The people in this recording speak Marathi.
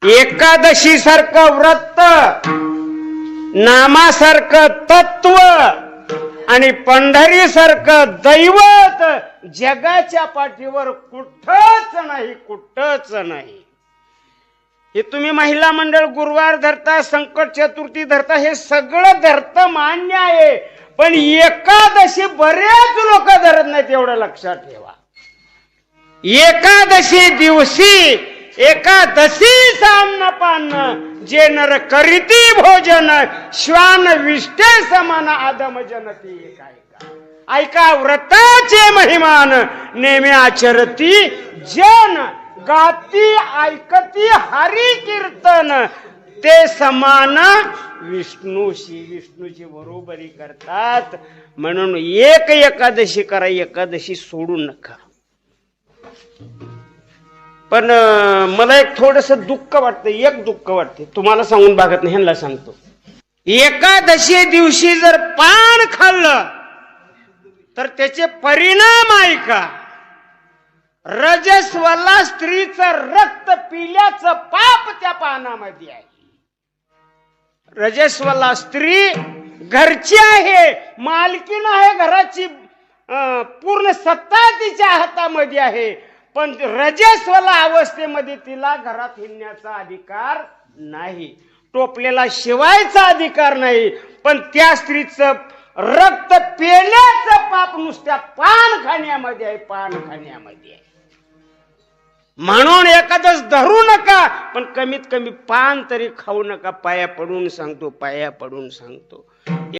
एकादशी सारखं व्रत, नामासारखं तत्व आणि पंढरी सारखं दैवत जगाच्या पाठीवर कुठंच नाही, कुठंच नाही. हे तुम्ही महिला मंडळ गुरुवार धरता, संकट चतुर्थी धरता, हे सगळं धरतं मान्य आहे. पण एकादशी बरेच लोक धरत नाहीत, एवढं लक्षात ठेवा. एकादशी दिवशी एकादशी अन्नपान जे नर करीती भोजन श्वान विष्टे समान आदम जनती. ऐका व्रताचे महिमान नेमे आचरती जन गाती ऐकती हरी कीर्तन ते समान विष्णूशी. विष्णूची बरोबरी करतात. म्हणून एक एकादशी करा, एकादशी सोडू नका. पण मला एक थोडस दुःख वाटतं, एक दुःख वाटते, तुम्हाला सांगून भागत नाही, ह्यांना सांगतो. एकादशी दिवशी जर पान खाल्लं तर त्याचे परिणाम ऐका. रजस्वला स्त्रीचं रक्त पिल्याचं पाप त्या पानामध्ये आहे. रजस्वला स्त्री घरची आहे, मालकीण आहे, घराची पूर्ण सत्ता तिच्या हातामध्ये आहे. पण रजस्वला अवस्थेमध्ये तिला घरात हिंडण्याचा अधिकार नाही, टोपलेला शिवायचा अधिकार नाही. पण त्या स्त्रीचं रक्त पिण्याचं पाप नुसत्या पान खाण्यामध्ये आहे, पान खाण्यामध्ये आहे. म्हणून एकादश धरू नका, पण कमीत कमी पान तरी खाऊ नका. पाया पडून सांगतो, पाया पडून सांगतो.